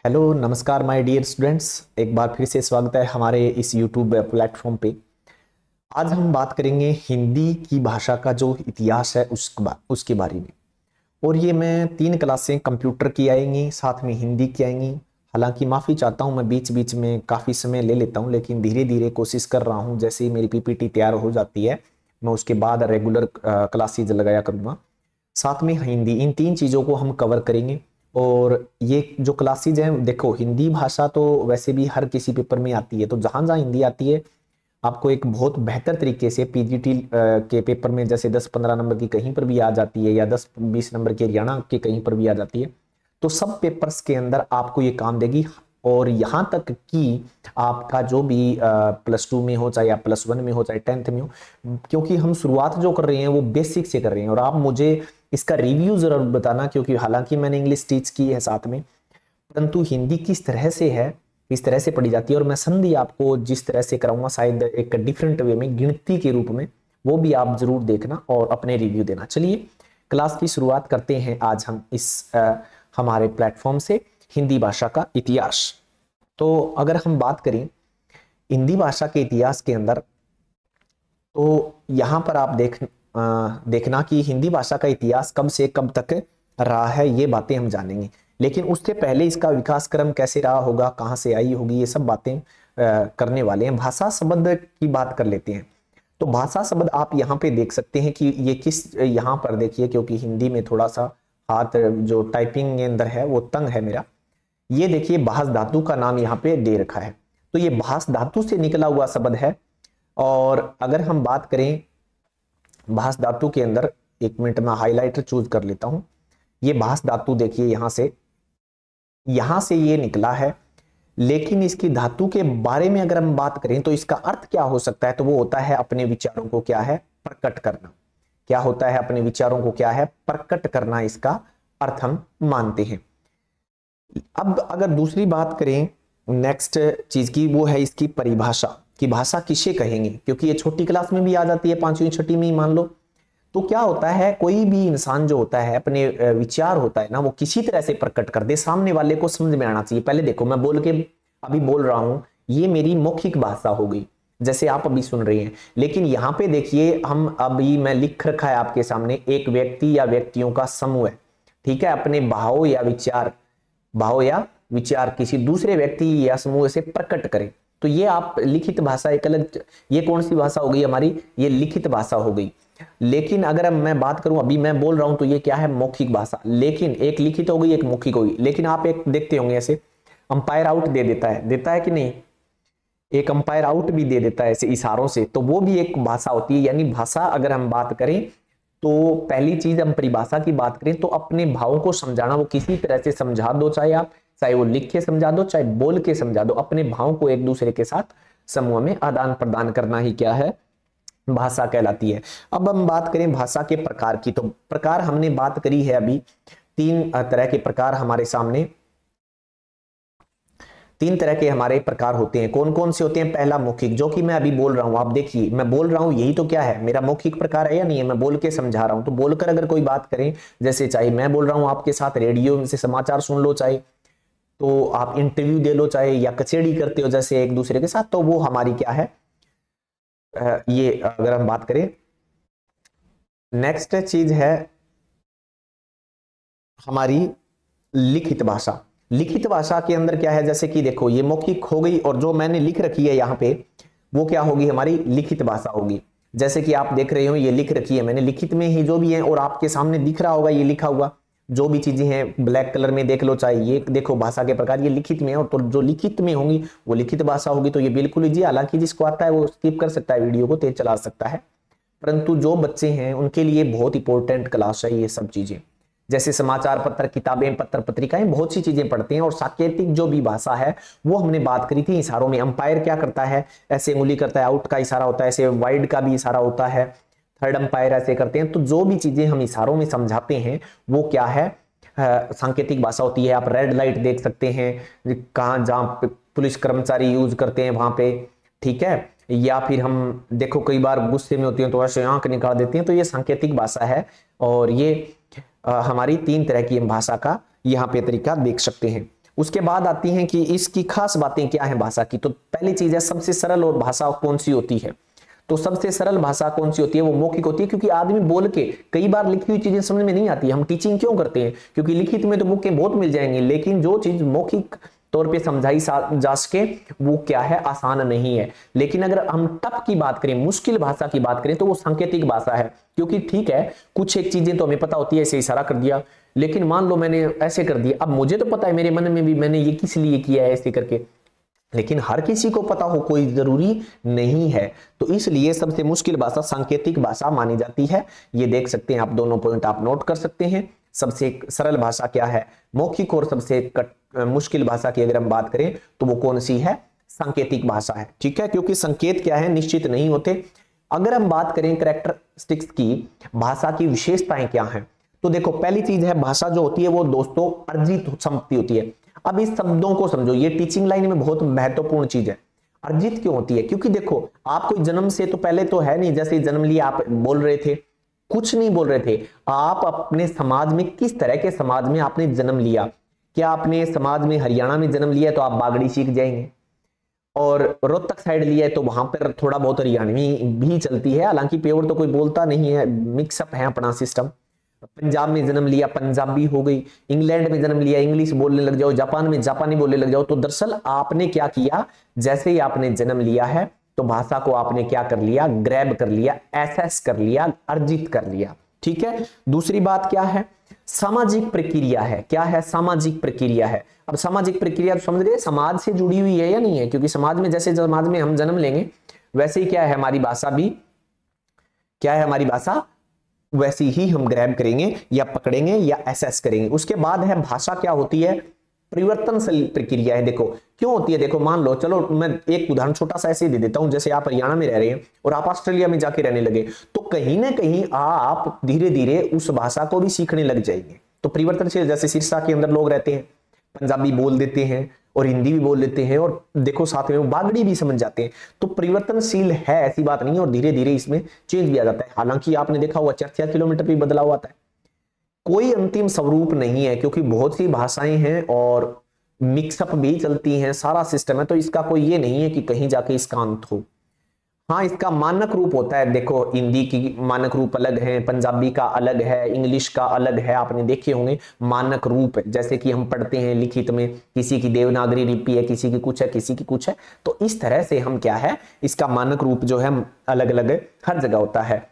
Hello नमस्कार my dear students. एक बार फिर से स्वागत है हमारे इस यूट्यूब प्लेटफॉर्म पे। आज हम बात करेंगे हिंदी की भाषा का जो इतिहास है उसके बारे में। और ये मैं 3 क्लासें कंप्यूटर की आएंगी, साथ में हिंदी की आएंगी। हालांकि माफ़ी चाहता हूँ, मैं बीच बीच में काफ़ी समय ले लेता हूँ, लेकिन धीरे धीरे कोशिश कर रहा हूँ। जैसे ही मेरी पीपीटी तैयार हो जाती है मैं उसके बाद रेगुलर क्लासेज लगाया करूँगा। साथ में हिंदी, इन 3 चीज़ों को हम कवर करेंगे। और ये जो क्लासेज हैं, देखो हिंदी भाषा तो वैसे भी हर किसी पेपर में आती है, तो जहाँ जहाँ हिंदी आती है आपको एक बहुत बेहतर तरीके से पीजीटी के पेपर में जैसे 10-15 नंबर की कहीं पर भी आ जाती है, या 10-20 नंबर के हरियाणा के कहीं पर भी आ जाती है, तो सब पेपर्स के अंदर आपको ये काम देगी। और यहाँ तक कि आपका जो भी +2 में हो, चाहे आप +1 में हो, चाहे 10th में हो, क्योंकि हम शुरुआत जो कर रहे हैं वो बेसिक से कर रहे हैं। और आप मुझे इसका रिव्यू जरूर बताना, क्योंकि हालांकि मैंने इंग्लिश टीच की है साथ में, परंतु हिंदी किस तरह से है, इस तरह से पढ़ी जाती है, और मैं संधि आपको जिस तरह से कराऊंगा शायद एक डिफरेंट वे में, गिनती के रूप में, वो भी आप जरूर देखना और अपने रिव्यू देना। चलिए क्लास की शुरुआत करते हैं आज हम इस हमारे प्लेटफॉर्म से, हिंदी भाषा का इतिहास। तो अगर हम बात करें हिंदी भाषा के इतिहास के अंदर, तो यहाँ पर आप देखना कि हिंदी भाषा का इतिहास कब से कब तक रहा है, ये बातें हम जानेंगे। लेकिन उससे पहले इसका विकास क्रम कैसे रहा होगा, कहाँ से आई होगी, ये सब बातें करने वाले हैं। भाषा शब्द की बात कर लेते हैं। तो भाषा शब्द आप यहाँ पे देख सकते हैं कि ये किस, यहाँ पर देखिए, क्योंकि हिंदी में थोड़ा सा हाथ जो टाइपिंग के अंदर है वो तंग है मेरा। ये देखिए भाष धातु का नाम यहाँ पे दे रखा है, तो ये भाष धातु से निकला हुआ शब्द है। और अगर हम बात करें भाष धातु के अंदर, 1 मिनट में हाईलाइटर चूज कर लेता हूं। ये भाष धातु देखिए यहां से ये निकला है। लेकिन इसकी धातु के बारे में अगर हम बात करें तो इसका अर्थ क्या हो सकता है, तो वो होता है अपने विचारों को क्या है, प्रकट करना। क्या होता है, अपने विचारों को क्या है, प्रकट करना, इसका अर्थ हम मानते हैं। अब अगर दूसरी बात करें नेक्स्ट चीज की, वो है इसकी परिभाषा कि भाषा किसे कहेंगे, क्योंकि ये छोटी क्लास में भी आ जाती है, 5वीं 6वीं में ही मान लो। तो क्या होता है, कोई भी इंसान जो होता है अपने विचार होता है ना, वो किसी तरह से प्रकट कर दे, सामने वाले को समझ में आना चाहिए। पहले देखो, मैं बोल के अभी बोल रहा हूं, ये मेरी मौखिक भाषा हो गई, जैसे आप अभी सुन रहे हैं। लेकिन यहाँ पे देखिए, हम अभी मैं लिख रखा है आपके सामने, एक व्यक्ति या व्यक्तियों का समूह है, ठीक है, अपने भाव या विचार किसी दूसरे व्यक्ति या समूह से प्रकट करें। तो ये आप लिखित भाषा, एक अलग, ये कौन सी भाषा हो गई हमारी, ये लिखित भाषा हो गई। लेकिन अगर मैं बात करूं, अभी मैं बोल रहा हूं, तो ये क्या है, मौखिक भाषा। लेकिन एक लिखित हो गई, एक मौखिक हो गई। लेकिन आप एक देखते होंगे ऐसे अंपायर आउट दे देता है कि नहीं, एक अंपायर आउट भी दे देता है ऐसे इशारों से, तो वो भी एक भाषा होती है। यानी भाषा अगर हम बात करें तो पहली चीज हम परिभाषा की बात करें तो अपने भावों को समझाना, वो किसी तरह से समझा दो, चाहे वो लिख के समझा दो, चाहे बोल के समझा दो, अपने भावों को एक दूसरे के साथ समूह में आदान प्रदान करना ही क्या है, भाषा कहलाती है। अब हम बात करें भाषा के प्रकार की, तो प्रकार हमने बात करी है अभी, 3 तरह के प्रकार हमारे सामने, 3 तरह के हमारे प्रकार होते हैं। कौन कौन से होते हैं, पहला मौखिक, जो कि मैं अभी बोल रहा हूं, आप देखिए मैं बोल रहा हूं, यही तो क्या है, मेरा मौखिक प्रकार है या नहीं है, मैं बोल के समझा रहा हूं। तो बोलकर अगर कोई बात करें, जैसे चाहे मैं बोल रहा हूं आपके साथ, रेडियो से समाचार सुन लो, चाहे तो आप इंटरव्यू दे लो, चाहे या कचेड़ी करते हो जैसे एक दूसरे के साथ, तो वो हमारी क्या है, ये अगर हम बात करें। नेक्स्ट चीज है हमारी लिखित भाषा। लिखित भाषा के अंदर क्या है, जैसे कि देखो ये मौखिक हो गई, और जो मैंने लिख रखी है यहाँ पे वो क्या होगी, हमारी लिखित भाषा होगी। जैसे कि आप देख रहे हो, ये लिख रखी है मैंने, लिखित में ही जो भी है, और आपके सामने दिख रहा होगा ये लिखा हुआ, जो भी चीजें हैं ब्लैक कलर में देख लो, चाहे ये देखो भाषा के प्रकार, ये लिखित में है, और तो जो लिखित में होंगी वो लिखित भाषा होगी। तो ये बिल्कुल ईजी, हालांकि जिसको आता है वो स्किप कर सकता है, वीडियो को तेज चला सकता है, परंतु जो बच्चे हैं उनके लिए बहुत इंपॉर्टेंट क्लास है ये सब चीजें। जैसे समाचार पत्र, किताबें, पत्र पत्रिकाएं, बहुत सी चीजें पढ़ते हैं। और सांकेतिक जो भी भाषा है वो हमने बात करी थी इशारों में। अंपायर क्या करता है, ऐसे उंगली करता है, आउट का इशारा होता है, ऐसे वाइड का भी इशारा होता है, थर्ड अंपायर ऐसे करते हैं। तो जो भी चीजें हम इशारों में समझाते हैं वो क्या है, सांकेतिक भाषा होती है। आप रेड लाइट देख सकते हैं, कहाँ जहाँ पुलिस कर्मचारी यूज करते हैं वहां पे, ठीक है। या फिर हम देखो कई बार गुस्से में होती हैं तो ऐसे आंख निकाल देती हैं, तो ये सांकेतिक भाषा है। और ये हमारी 3 तरह की भाषा का यहाँ पे तरीका देख सकते हैं। उसके बाद आती हैं कि इसकी खास बातें क्या हैं भाषा की। तो पहली चीज है सबसे सरल और भाषा कौन सी होती है। तो सबसे सरल भाषा कौन सी होती है, वो मौखिक होती है, क्योंकि आदमी बोल के कई बार लिखी हुई चीजें समझ में नहीं आती। हम टीचिंग क्यों करते हैं, क्योंकि लिखित में तो बुकें बहुत मिल जाएंगी, लेकिन जो चीज मौखिक तौर पे समझाई जा सके वो क्या है, आसान नहीं है। लेकिन अगर हम टफ की बात करें, मुश्किल भाषा की बात करें, तो वो सांकेतिक भाषा है। क्योंकि ठीक है कुछ एक चीजें तो हमें पता होती है, ऐसे इशारा कर दिया, लेकिन मान लो मैंने ऐसे कर दिया, अब मुझे तो पता है मेरे मन में भी मैंने ये किस लिए किया है ऐसे करके, लेकिन हर किसी को पता हो कोई जरूरी नहीं है। तो इसलिए सबसे मुश्किल भाषा सांकेतिक भाषा मानी जाती है। ये देख सकते हैं आप, दोनों पॉइंट आप नोट कर सकते हैं। सबसे सरल भाषा क्या है, मौखिक, और सबसे मुश्किल भाषा की अगर हम बात करें तो वो कौन सी है, सांकेतिक भाषा है। ठीक है, क्योंकि संकेत क्या है, निश्चित नहीं होते। अगर हम बात करें कैरेक्टरिस्टिक्स की, भाषा की विशेषताएं क्या हैं, तो देखो पहली चीज है भाषा जो होती है वो दोस्तों अर्जित संपत्ति होती है। अब इस शब्दों को समझो, ये टीचिंग लाइन में बहुत महत्वपूर्ण चीज है। अर्जित क्यों होती है, क्योंकि देखो आप कोई जन्म से तो पहले तो है नहीं, जैसे जन्म लिया आप बोल रहे थे, कुछ नहीं बोल रहे थे। आप अपने समाज में, किस तरह के समाज में आपने जन्म लिया, क्या आपने समाज में हरियाणा में जन्म लिया तो आप बागड़ी सीख जाएंगे, और रोहतक साइड लिया है तो वहां पर थोड़ा बहुत हरियाणवी भी चलती है, हालांकि प्योर तो कोई बोलता नहीं है, मिक्सअप है अपना सिस्टम। पंजाब में जन्म लिया पंजाबी हो गई, इंग्लैंड में जन्म लिया इंग्लिश बोलने लग जाओ, जापान में जापानी बोलने लग जाओ। तो दरअसल आपने क्या किया, जैसे ही आपने जन्म लिया है तो भाषा को आपने क्या कर लिया, ग्रैब कर लिया, एसेस कर लिया, अर्जित कर लिया। ठीक है, दूसरी बात क्या है, सामाजिक प्रक्रिया है। क्या है, सामाजिक प्रक्रिया है। अब सामाजिक प्रक्रिया तो समझ गए, समाज से जुड़ी हुई है या नहीं है, क्योंकि समाज में, जैसे समाज में हम जन्म लेंगे वैसे ही क्या है हमारी भाषा भी, क्या है हमारी भाषा वैसी ही हम ग्रैब करेंगे या पकड़ेंगे या एसेस करेंगे। उसके बाद है भाषा क्या होती है, परिवर्तनशील प्रक्रिया है। देखो क्यों होती है, देखो मान लो, चलो मैं एक उदाहरण छोटा सा ऐसे दे देता हूं, जैसे आप हरियाणा में रह रहे हैं और आप ऑस्ट्रेलिया में जाके रहने लगे, तो कहीं ना कहीं आप धीरे धीरे उस भाषा को भी सीखने लग जाएंगे। तो परिवर्तनशील, जैसे सिरसा के अंदर लोग रहते हैं, पंजाबी बोल देते हैं और हिंदी भी बोल लेते हैं, और देखो साथ में वो बागड़ी भी समझ जाते हैं। तो परिवर्तनशील है, ऐसी बात नहीं है, और धीरे धीरे इसमें चेंज भी आ जाता है। हालांकि आपने देखा हुआ 4 किलोमीटर भी बदलाव आता है, कोई अंतिम स्वरूप नहीं है, क्योंकि बहुत सी भाषाएं हैं और मिक्सअप भी चलती हैं, सारा सिस्टम है। तो इसका कोई ये नहीं है कि कहीं जाके इसका अंत हो। हाँ, इसका मानक रूप होता है, देखो हिंदी की मानक रूप अलग है, पंजाबी का अलग है, इंग्लिश का अलग है, आपने देखे होंगे मानक रूप। जैसे कि हम पढ़ते हैं लिखित में, किसी की देवनागरी लिपि है, किसी की कुछ है, किसी की कुछ है। तो इस तरह से हम क्या है, इसका मानक रूप जो है अलग अलग हर जगह होता है।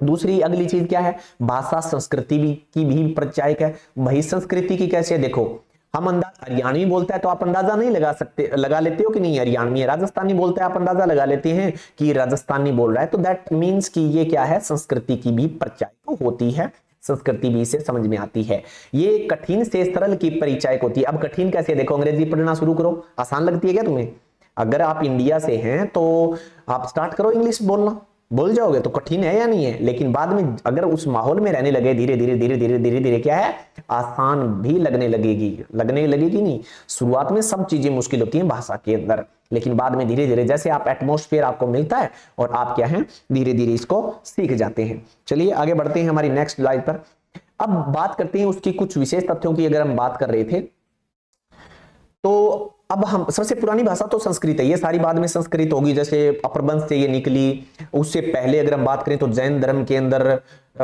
दूसरी अगली चीज क्या है, भाषा संस्कृति की भी परिचायक है। वही संस्कृति की कैसे, देखो हम हरियाणवी बोलता है तो आप अंदाजा नहीं लगा सकते, लगा लेते हो कि नहीं हरियाणवी है। राजस्थानी बोलता है आप अंदाजा लगा लेते हैं कि राजस्थानी बोल रहा है। तो दैट मीन्स कि ये क्या है, संस्कृति की भी परिचायक होती है, संस्कृति भी इसे समझ में आती है। ये कठिन से सरल की परिचायक होती है। अब कठिन कैसे, देखो अंग्रेजी पढ़ना शुरू करो, आसान लगती है क्या तुम्हें? अगर आप इंडिया से हैं तो आप स्टार्ट करो इंग्लिश बोलना, बोल जाओगे तो कठिन है या नहीं है, लेकिन बाद में अगर उस माहौल में रहने लगे, धीरे धीरे धीरे धीरे धीरे धीरे क्या है, आसान भी लगने लगेगी नहीं। शुरुआत में सब चीजें मुश्किल होती हैं भाषा के अंदर, लेकिन बाद में धीरे धीरे जैसे आप एटमॉस्फेयर आपको मिलता है और आप क्या है धीरे धीरे इसको सीख जाते हैं। चलिए आगे बढ़ते हैं हमारी नेक्स्ट स्लाइड पर। अब बात करते हैं उसकी कुछ विशेष तथ्यों की। अगर हम बात कर रहे थे तो अब हम, सबसे पुरानी भाषा तो संस्कृत है, ये सारी बाद में संस्कृत होगी, जैसे अपभ्रंश से ये निकली। उससे पहले अगर हम बात करें तो जैन धर्म के अंदर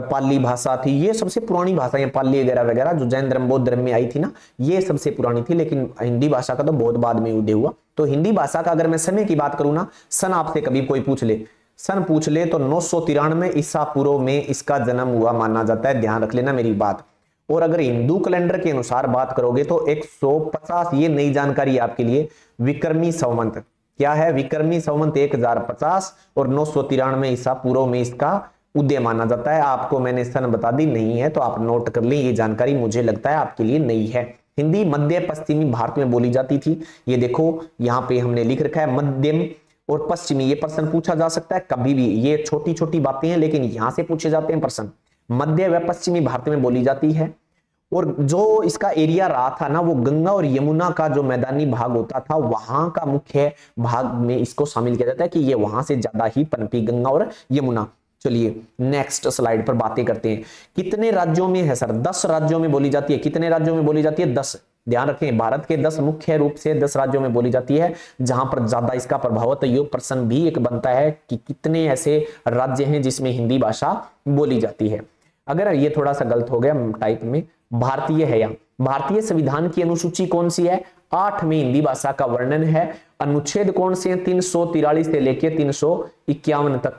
पाली भाषा थी, ये सबसे पुरानी भाषा है। पाली वगैरह वगैरह जो जैन धर्म बौद्ध धर्म में आई थी ना, ये सबसे पुरानी थी। लेकिन हिंदी भाषा का तो बहुत बाद में उदय हुआ। तो हिंदी भाषा का अगर मैं समय की बात करूँ ना, सन आपसे कभी कोई पूछ ले, सन पूछ ले तो 993 ईसा पूर्व में इसका जन्म हुआ माना जाता है, ध्यान रख लेना मेरी बात। और अगर हिंदू कैलेंडर के अनुसार बात करोगे तो 150, ये नई जानकारी आपके लिए, विक्रमी संवत क्या है, विक्रमी संवत 1050 और 993 ईसा पूर्व में इसका उदय माना जाता है। आपको मैंने सन बता दी, नहीं है तो आप नोट कर लें, ये जानकारी मुझे लगता है आपके लिए नई है। हिंदी मध्य पश्चिमी भारत में बोली जाती थी, ये देखो यहाँ पे हमने लिख रखा है मध्यम और पश्चिमी। ये प्रश्न पूछा जा सकता है कभी भी, ये छोटी छोटी बातें हैं लेकिन यहां से पूछे जाते हैं प्रश्न। मध्य व पश्चिमी भारत में बोली जाती है, और जो इसका एरिया रहा था ना, वो गंगा और यमुना का जो मैदानी भाग होता था, वहां का मुख्य भाग में इसको शामिल किया जाता है कि ये वहां से ज्यादा ही पनपी, गंगा और यमुना। चलिए नेक्स्ट स्लाइड पर बातें करते हैं। कितने राज्यों में है सर? 10 राज्यों में बोली जाती है। कितने राज्यों में बोली जाती है? 10। ध्यान रखें, भारत के 10 मुख्य रूप से 10 राज्यों में बोली जाती है जहां पर ज्यादा इसका प्रभाव है। तो ये प्रश्न भी एक बनता है कि कितने ऐसे राज्य हैं जिसमें हिंदी भाषा बोली जाती है। अगर ये थोड़ा सा गलत हो गया टाइप में, भारतीय है यहाँ, भारतीय संविधान की अनुसूची कौन सी है? 8 में हिंदी भाषा का वर्णन है। अनुच्छेद कौन से हैं? 343 से लेके 351 तक,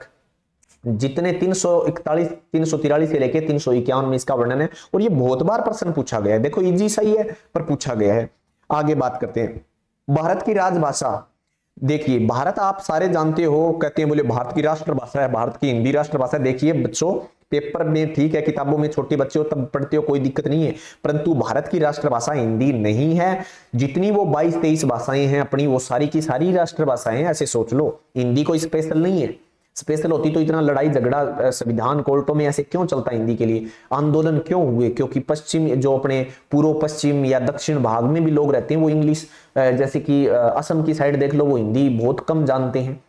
जितने 343 से लेके 351 में इसका वर्णन है। और ये बहुत बार प्रश्न पूछा गया है, देखो इजी सही है पर पूछा गया है। आगे बात करते हैं, भारत की राजभाषा। देखिए भारत आप सारे जानते हो, कहते हैं बोले भारत की राष्ट्रभाषा है, भारत की हिंदी राष्ट्रभाषा। देखिए बच्चों, पेपर में ठीक है, किताबों में छोटे बच्चे हो तब पढ़ते हो, कोई दिक्कत नहीं है, परंतु भारत की राष्ट्रभाषा हिंदी नहीं है। जितनी वो 22-23 भाषाएं हैं अपनी, वो सारी की सारी राष्ट्रभाषाएं हैं, ऐसे सोच लो। हिंदी कोई स्पेशल नहीं है, स्पेशल होती तो इतना लड़ाई झगड़ा संविधान कोर्टों में ऐसे क्यों चलता, हिंदी के लिए आंदोलन क्यों हुए? क्योंकि पश्चिम, जो अपने पूर्व पश्चिम या दक्षिण भाग में भी लोग रहते हैं, वो इंग्लिश, जैसे कि असम की साइड देख लो, वो हिंदी बहुत कम जानते हैं।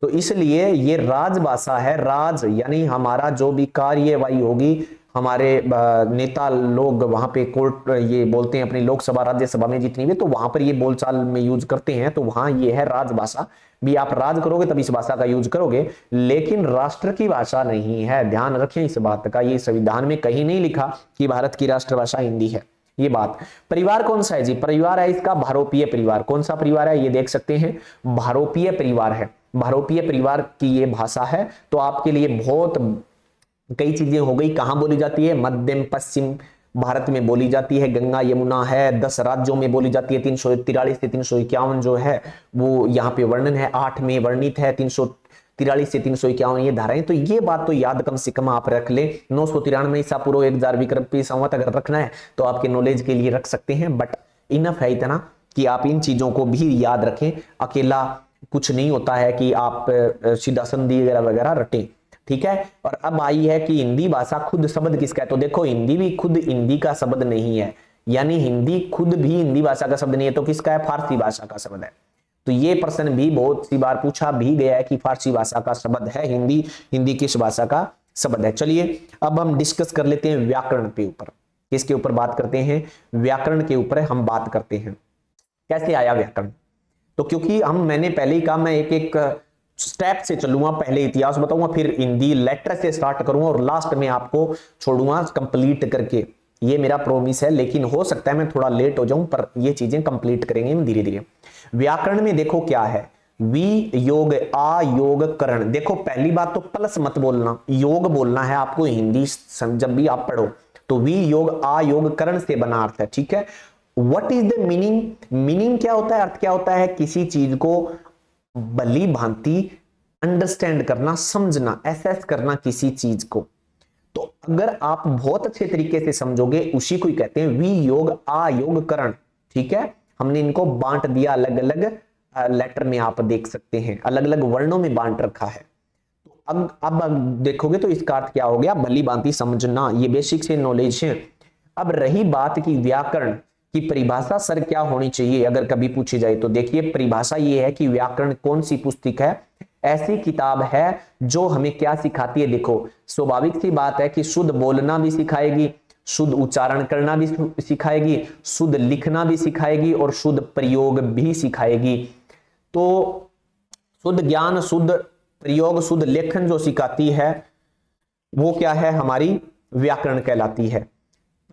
तो इसलिए ये राजभाषा है। राज यानी हमारा जो भी कार्यवाही होगी, हमारे नेता लोग वहां पे कोर्ट ये बोलते हैं अपनी लोकसभा राज्यसभा में जितनी भी, तो वहां पर ये बोलचाल में यूज करते हैं, तो वहां ये है राजभाषा। भी आप राज करोगे तब इस भाषा का यूज करोगे, लेकिन राष्ट्र की भाषा नहीं है। ध्यान रखें इस बात का, ये संविधान में कहीं नहीं लिखा कि भारत की राष्ट्रभाषा हिंदी है। ये बात। परिवार कौन सा है जी? परिवार है इसका भारोपीय परिवार। कौन सा परिवार है? ये देख सकते हैं, भारोपीय परिवार है। भारोपीय परिवार की ये भाषा है। तो आपके लिए बहुत कई चीजें हो गई। कहां बोली जाती है? मध्यम पश्चिम भारत में बोली जाती है, गंगा यमुना है, 10 राज्यों में बोली जाती है। 343 से 351 जो है वो यहाँ पे वर्णन है, 8 में वर्णित है, 343 से 351 ये धाराएं। तो ये बात तो याद कम से कम आप रख ले। 993 ईसा पूर्व 1000 विक्रम संवत अगर रखना है तो आपके नॉलेज के लिए रख सकते हैं, बट इनफ है इतना कि आप इन चीजों को भी याद रखें। अकेला कुछ नहीं होता है कि आप सीधा संधि वगैरह वगैरह रटें, ठीक है। और अब आई है कि हिंदी भाषा खुद शब्द किसका है? तो देखो हिंदी भी खुद हिंदी का शब्द नहीं है, यानी हिंदी खुद भी हिंदी भाषा का शब्द नहीं है, तो किसका है? फारसी भाषा का शब्द है। तो ये प्रश्न भी बहुत सी बार पूछा भी गया है कि फारसी भाषा का शब्द है हिंदी, हिंदी किस भाषा का शब्द है। चलिए अब हम डिस्कस कर लेते हैं व्याकरण के ऊपर। किसके ऊपर बात करते हैं? व्याकरण के ऊपर हम बात करते हैं। कैसे आया व्याकरण? तो क्योंकि मैंने पहले ही कहा, मैं एक एक स्टेप से चलूंगा, पहले इतिहास बताऊंगा, फिर हिंदी लेटर से स्टार्ट करूंगा और लास्ट में आपको छोड़ूंगा कंप्लीट करके। ये मेरा प्रोमिस है, लेकिन हो सकता है मैं थोड़ा लेट हो जाऊं, पर ये चीजें कंप्लीट करेंगे हम धीरे धीरे। व्याकरण में देखो क्या है, वी योग आ योग करण। देखो पहली बात तो प्लस मत बोलना, योग बोलना है आपको हिंदी जब भी आप पढ़ो, तो वी योग आ योग करण से बना अर्थ है, ठीक है। What is the meaning? Meaning क्या होता है, अर्थ क्या होता है? किसी चीज को भली भांति अंडरस्टैंड करना, समझना, एसेस करना किसी चीज को। तो अगर आप बहुत अच्छे तरीके से समझोगे, उसी को ही कहते हैं वी योग आ योग करण, ठीक है। हमने इनको बांट दिया अलग अलग लेटर में, आप देख सकते हैं अलग अलग वर्णों में बांट रखा है। तो अब देखोगे तो इसका अर्थ क्या हो गया? भली भांति समझना, ये बेसिक से नॉलेज है। अब रही बात की व्याकरण की परिभाषा सर क्या होनी चाहिए अगर कभी पूछी जाए, तो देखिए परिभाषा ये है कि व्याकरण कौन सी पुस्तक है? ऐसी किताब है जो हमें क्या सिखाती है? देखो स्वाभाविक सी बात है कि शुद्ध बोलना भी सिखाएगी, शुद्ध उच्चारण करना भी सिखाएगी, शुद्ध लिखना भी सिखाएगी और शुद्ध प्रयोग भी सिखाएगी। तो शुद्ध ज्ञान, शुद्ध प्रयोग, शुद्ध लेखन जो सिखाती है वो क्या है? हमारी व्याकरण कहलाती है।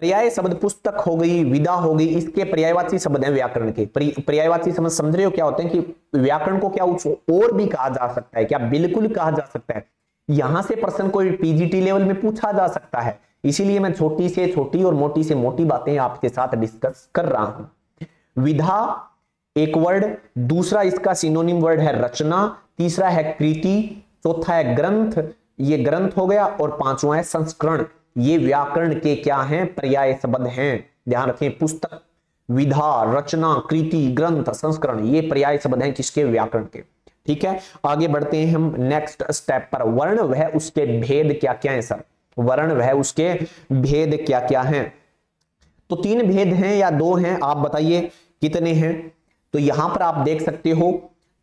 पर्याय शब्द पुस्तक हो गई, विदा हो गई, इसके पर्यायवाची शब्द हैं व्याकरण के। पर्यायवाची शब्द समझ रहे हो क्या होते हैं? कि व्याकरण को क्या और भी कहा जा सकता है, क्या बिल्कुल कहा जा सकता है। यहां से प्रश्न कोई पीजीटी लेवल में पूछा जा सकता है, इसीलिए मैं छोटी से छोटी और मोटी से मोटी बातें आपके साथ डिस्कस कर रहा हूं। विधा एक वर्ड, दूसरा इसका सिनोनिम वर्ड है रचना, तीसरा है कृति, चौथा है ग्रंथ, ये ग्रंथ हो गया, और पांचवा है संस्करण। ये व्याकरण के क्या हैं? पर्याय शब्द हैं। ध्यान रखें, पुस्तक, विधा, रचना, कृति, ग्रंथ, संस्करण, ये पर्याय शब्द हैं किसके? व्याकरण के, ठीक है। आगे बढ़ते हैं हम नेक्स्ट स्टेप पर। वर्ण वह उसके भेद क्या क्या है सर? वर्ण वह उसके भेद क्या क्या हैं? तो 3 भेद हैं या 2 हैं, आप बताइए कितने हैं? तो यहां पर आप देख सकते हो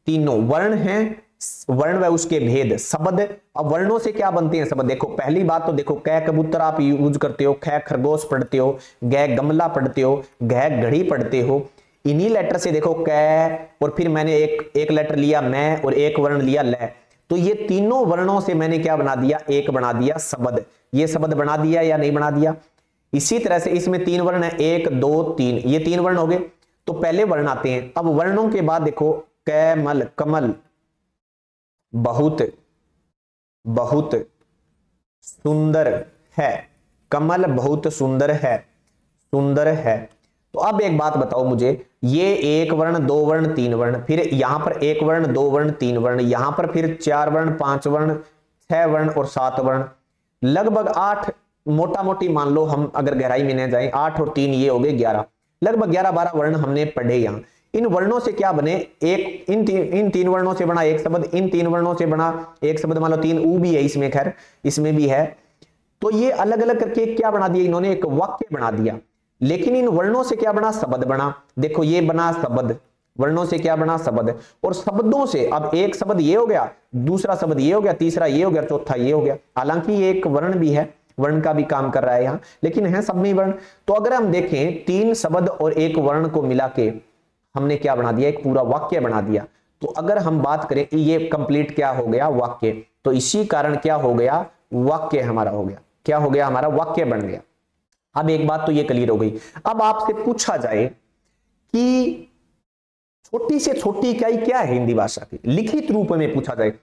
तीनों वर्ण हैं, वर्ण व उसके भेद, शब्द। अब वर्णों से क्या बनते हैं शब्द? देखो पहली बात तो देखो, कै कबूतर आप यूज करते हो, ख खरगोश पढ़ते हो, गै गमला पढ़ते हो, घ घड़ी पढ़ते हो। इन्हीं लेटर से देखो कै, और फिर मैंने एक लेटर लिया मैं, और एक वर्ण लिया ल, तो ये तीनों वर्णों से मैंने क्या बना दिया? एक बना दिया शब्द। ये शब्द बना दिया या नहीं बना दिया? इसी तरह से इसमें तीन वर्ण है, 1 2 3, ये तीन वर्ण हो गए। तो पहले वर्ण आते हैं। अब वर्णों के बाद देखो कैमल, कमल, बहुत, बहुत सुंदर है, कमल बहुत सुंदर है, सुंदर है। तो अब एक बात बताओ मुझे, ये एक वर्ण, दो वर्ण, तीन वर्ण, फिर यहां पर एक वर्ण, दो वर्ण, तीन वर्ण, यहां पर फिर 4 वर्ण, 5 वर्ण, 6 वर्ण और 7 वर्ण, लगभग 8, मोटा मोटी मान लो हम अगर गहराई में न जाए, 8 और 3 ये हो गए 11, लगभग 11-12 वर्ण हमने पढ़े यहां। इन वर्णों से क्या बने? एक इन तीन वर्णों से बना एक शब्द, इन तीन वर्णों से बना एक शब्द, मान लो 3 ऊ भी है इसमें, खैर इसमें भी है। तो ये अलग अलग करके क्या बना दिया इन्होंने? एक वाक्य बना दिया। लेकिन इन वर्णों से क्या बना? शब्द बना। देखो ये बना शब्द, वर्णों से क्या बना? शब्द। और शब्दों से अब एक शब्द ये हो गया, दूसरा शब्द ये हो गया, तीसरा ये हो गया, चौथा ये हो गया। हालांकि ये एक वर्ण भी है, वर्ण का भी काम कर रहा है यहां, लेकिन है सब में वर्ण। तो अगर हम देखें 3 शब्द और एक वर्ण को मिला के हमने क्या बना दिया? एक पूरा वाक्य बना दिया। तो अगर हम बात करें ये कंप्लीट क्या हो गया? वाक्य। तो इसी कारण क्या हो गया? वाक्य हमारा हो गया। क्या हो गया? हमारा वाक्य बन गया। अब एक बात तो ये क्लियर हो गई। अब आपसे पूछा जाए कि छोटी से छोटी इकाई क्या है हिंदी भाषा की? लिखित रूप में पूछा जाए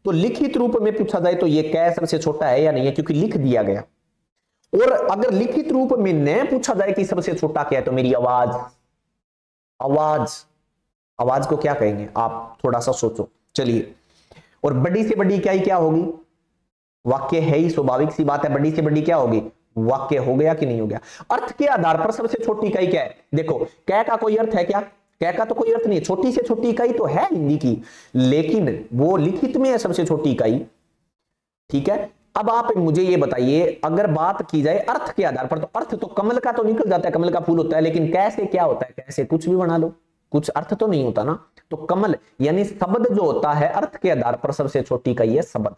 तो, लिखित रूप में पूछा जाए तो ये कै सबसे छोटा है या नहीं है? क्योंकि लिख दिया गया। और अगर लिखित रूप में न पूछा जाए कि सबसे छोटा क्या है, तो मेरी आवाज। आवाज, आवाज को क्या कहेंगे आप? थोड़ा सा सोचो। चलिए, और बड़ी से बड़ी इकाई क्या होगी? वाक्य है ही, स्वाभाविक सी बात है। बड़ी से बड़ी क्या होगी? वाक्य। हो गया कि नहीं हो गया? अर्थ के आधार पर सबसे छोटी इकाई क्या है? देखो कै का कोई अर्थ है क्या? कै का तो कोई अर्थ नहीं है। छोटी से छोटी इकाई तो है हिंदी की, लेकिन वो लिखित में है सबसे छोटी इकाई। ठीक है। अब आप मुझे ये बताइए, अगर बात की जाए अर्थ के आधार पर, तो अर्थ तो कमल का तो निकल जाता है, कमल का फूल होता है, लेकिन कैसे क्या होता है? कैसे कुछ भी बना लो, कुछ अर्थ तो नहीं होता ना। तो कमल यानी शब्द जो होता है अर्थ के आधार पर सबसे छोटी इकाई है शब्द।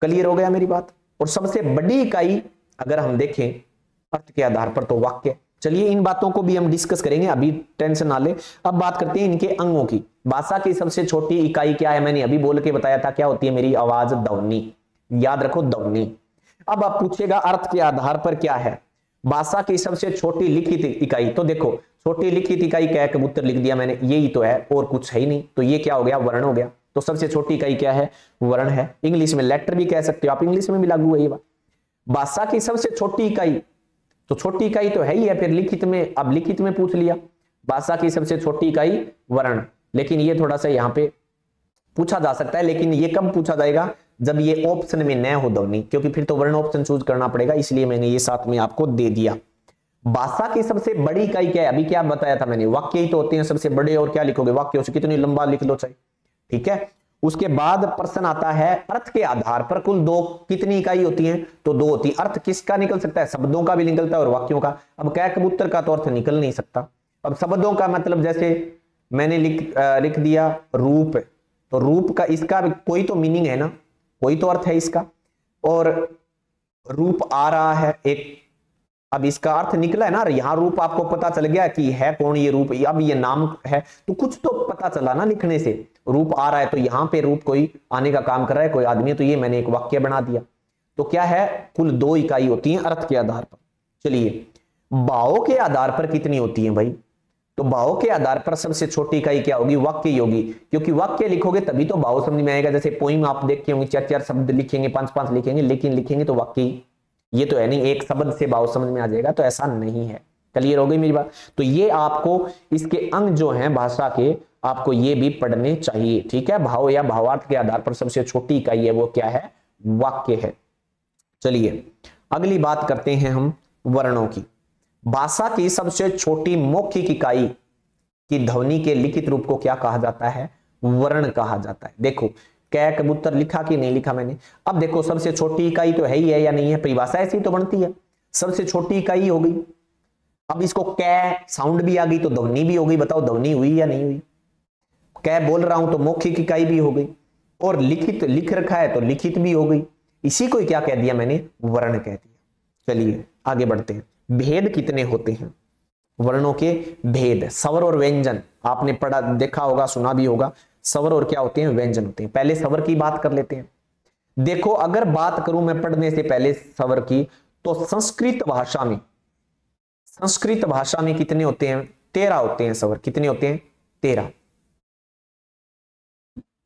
क्लियर हो गया मेरी बात? और सबसे बड़ी इकाई अगर हम देखें अर्थ के आधार पर तो वाक्य। चलिए इन बातों को भी हम डिस्कस करेंगे, अभी टेंशन ना ले। अब बात करते हैं इनके अंगों की। भाषा की सबसे छोटी इकाई क्या है? मैंने अभी बोल के बताया था, क्या होती है मेरी आवाज? ध्वनि। याद रखो, ध्वनि। अब आप पूछेगा अर्थ के आधार पर क्या है भाषा की सबसे छोटी लिखित इकाई? तो देखो छोटी लिखित इकाई कै कबूतर लिख दिया मैंने, यही तो है, और कुछ है ही नहीं। तो ये क्या हो गया? वर्ण हो गया। तो सबसे छोटी इकाई क्या है? वर्ण है। इंग्लिश में लेटर भी कह सकते हो आप, इंग्लिश में भी लागू है ये बात। भाषा की सबसे छोटी इकाई, तो छोटी इकाई तो है ही है। फिर लिखित में, अब लिखित में पूछ लिया भाषा की सबसे छोटी इकाई वर्ण, लेकिन ये थोड़ा सा यहाँ पे पूछा जा सकता है, लेकिन ये कब पूछा जाएगा? जब ये ऑप्शन में न हो ध्वनि, क्योंकि फिर तो वर्ण ऑप्शन चूज करना पड़ेगा, इसलिए मैंने ये साथ में आपको दे दिया। भाषा की सबसे बड़ी इकाई क्या है? अभी क्या बताया था मैंने? वाक्य ही तो होते हैं सबसे बड़े। और क्या लिखोगे? वाक्य से कितनी लंबा लिख लो चाहे। ठीक है। उसके बाद प्रश्न आता है अर्थ के आधार पर कुल दो कितनी इकाई होती है? तो 2 होती है। अर्थ किसका निकल सकता है? शब्दों का भी निकलता है और वाक्यों का। अब कै कबूतर का तो अर्थ निकल नहीं सकता। अब शब्दों का मतलब जैसे मैंने लिख दिया रूप, तो रूप का इसका कोई तो मीनिंग है ना, कोई तो अर्थ है इसका। और रूप आ रहा है एक, अब इसका अर्थ निकला है ना, यहां रूप आपको पता चल गया कि है कौन ये रूप, अब ये नाम है, तो कुछ तो पता चला ना लिखने से। रूप आ रहा है तो यहां पे रूप कोई आने का काम कर रहा है, कोई आदमी है, तो ये मैंने एक वाक्य बना दिया। तो क्या है? कुल 2 इकाई होती है अर्थ के आधार पर। चलिए भाव के आधार पर कितनी होती है भाई? तो भाव के आधार पर सबसे छोटी इकाई क्या होगी? वाक्य ही होगी, क्योंकि वाक्य लिखोगे तभी तो भाव समझ में आएगा। जैसे पोइम आप देखते होंगे 4-4 शब्द लिखेंगे, 5-5 लिखेंगे, लेकिन लिखेंगे तो वाक्य ही। ये तो है नहीं एक शब्द से भाव समझ में आ जाएगा, तो ऐसा नहीं है। क्लियर हो गई मेरी बात? तो ये आपको इसके अंग जो हैं भाषा के, आपको ये भी पढ़ने चाहिए। ठीक है। भाव या भावार्थ के आधार पर सबसे छोटी इकाई है वो क्या है? वाक्य है। चलिए अगली बात करते हैं हम वर्णों की। भाषा की सबसे छोटी मौखिक इकाई की ध्वनि के लिखित रूप को क्या कहा जाता है? वर्ण कहा जाता है। देखो कै कबूतर लिखा कि नहीं लिखा मैंने? अब देखो सबसे छोटी इकाई तो है ही है या नहीं है? परिभाषा ऐसी तो बनती है, सबसे छोटी इकाई हो गई। अब इसको कै साउंड भी आ गई तो ध्वनि भी हो गई। बताओ ध्वनि हुई या नहीं हुई? कै बोल रहा हूं तो मौखिक इकाई भी हो गई, और लिखित लिख रखा है तो लिखित भी हो गई। इसी को क्या कह दिया मैंने, वर्ण कह दिया। चलिए आगे बढ़ते हैं। भेद कितने होते हैं, वर्णों के भेद, स्वर और व्यंजन आपने पढ़ा, देखा होगा, सुना भी होगा। स्वर और क्या होते हैं, व्यंजन होते हैं। पहले स्वर की बात कर लेते हैं। देखो अगर बात करूं मैं पढ़ने से पहले स्वर की, तो संस्कृत भाषा में कितने होते हैं, 13 होते हैं स्वर। कितने होते हैं, 13।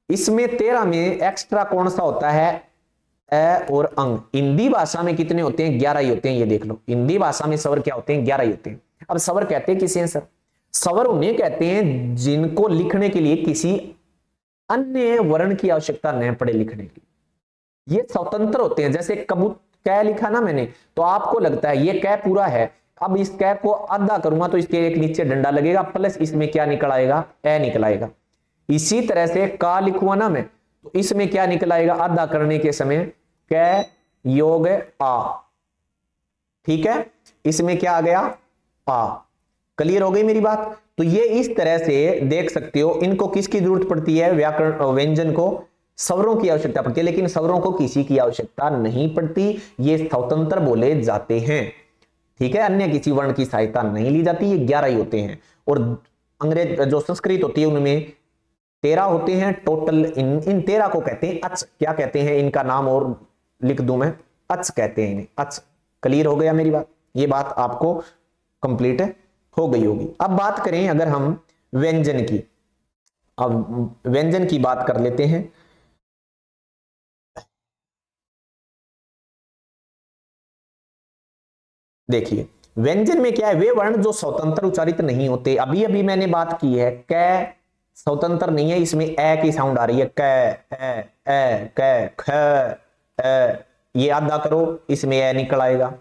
इसमें 13 में एक्स्ट्रा कौन सा होता है, ए और अंग। हिंदी भाषा में कितने होते हैं, 11 ही होते हैं। ये देख लो, हिंदी भाषा में स्वर क्या होते हैं, 11 ही होते हैं। अब स्वर कहते हैं किसे हैं सर, स्वर उन्हें कहते हैं जिनको लिखने के लिए किसी अन्य वर्ण की आवश्यकता न पड़े लिखने की। ये स्वतंत्र होते हैं। जैसे कबूत कै लिखा ना मैंने, तो आपको लगता है ये कै पूरा है, अब इस कै को आधा करूंगा तो इसके एक नीचे डंडा लगेगा, प्लस इसमें क्या निकल आएगा, ए निकल आएगा। इसी तरह से का लिखूंगा ना मैं, तो इसमें क्या निकल आएगा, आधा करने के समय कै योग आ। ठीक है, इसमें क्या आ गया, आ। क्लियर हो गई मेरी बात। तो ये इस तरह से देख सकते हो। इनको किसकी जरूरत पड़ती है, व्याकरण व्यंजन को स्वरों की आवश्यकता पड़ती है, लेकिन स्वरों को किसी की आवश्यकता नहीं पड़ती, ये स्वतंत्र बोले जाते हैं। ठीक है, अन्य किसी वर्ण की सहायता नहीं ली जाती। ये 11 ही होते हैं। और अंग्रेज जो संस्कृत होती है उनमें 13 होते हैं टोटल। इन 13 को कहते हैं अच। क्या कहते हैं, इनका नाम और लिख दूं मैं, अच कहते हैं इन्हें, अच। क्लियर हो गया मेरी बात, ये बात आपको कंप्लीट हो गई होगी। अब बात करें अगर हम व्यंजन की, अब व्यंजन की बात कर लेते हैं। देखिए व्यंजन में क्या है, वे वर्ण जो स्वतंत्र उच्चारित नहीं होते। अभी अभी मैंने बात की है, कै स्वतंत्र नहीं है, इसमें ए की साउंड आ रही है, कै ए कै ख ए। ये आधा करो, इसमें ए निकल आएगा।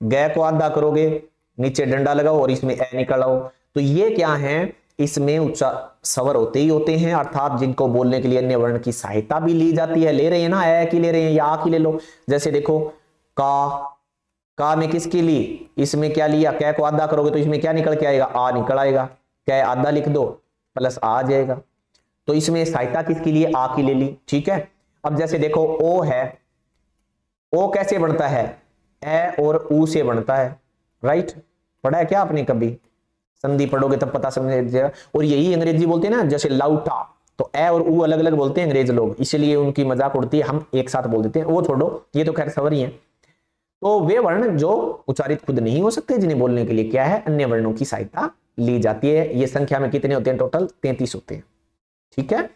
ग को आधा करोगे, नीचे डंडा लगाओ और इसमें ए निकल आओ। तो ये क्या है, इसमें उच्चार स्वर होते ही होते हैं, अर्थात जिनको बोलने के लिए अन्य वर्ण की सहायता भी ली जाती है। ले रहे हैं ना, ए की ले रहे हैं या आ की ले लो। जैसे देखो का में किसकी ली, इसमें क्या लिया, कै को आधा करोगे तो इसमें क्या निकल के आएगा, आ निकल आएगा। कै आधा लिख दो, प्लस आ जाएगा। तो इसमें सहायता किसकी लिए, आ की ले ली। ठीक है, अब जैसे देखो ओ है, ओ कैसे बनता है, ए और ऊ से बनता है। राइट, पढ़ा है क्या आपने कभी, संधि पढ़ोगे तब पता समझेगा। और यही अंग्रेजी बोलते हैं ना, जैसे लाउटा, तो ए और ऊ अलग अलग बोलते हैं अंग्रेज लोग, इसलिए उनकी मजाक उड़ती है, हम एक साथ बोल देते हैं। वो छोड़ो, ये तो खैर सवर ही है। तो वे वर्ण जो उच्चारित खुद नहीं हो सकते, जिन्हें बोलने के लिए क्या है, अन्य वर्णों की सहायता ली जाती है। ये संख्या में कितने होते हैं, टोटल 33 होते हैं। ठीक है,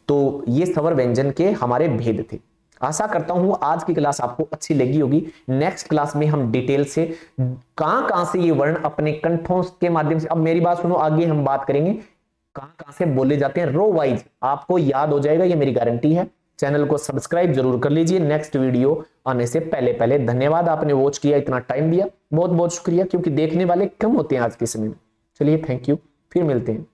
तो ये स्वर व्यंजन के हमारे भेद थे। आशा करता हूं आज की क्लास आपको अच्छी लगी होगी। नेक्स्ट क्लास में हम डिटेल से कहां कहां से ये वर्ण अपने कंठों के माध्यम से, अब मेरी बात सुनो, आगे हम बात करेंगे कहां कहां से बोले जाते हैं, रो वाइज आपको याद हो जाएगा, ये मेरी गारंटी है। चैनल को सब्सक्राइब जरूर कर लीजिए नेक्स्ट वीडियो आने से पहले पहले। धन्यवाद, आपने वॉच किया, इतना टाइम दिया, बहुत बहुत शुक्रिया, क्योंकि देखने वाले कम होते हैं आज के समय में। चलिए, थैंक यू, फिर मिलते हैं।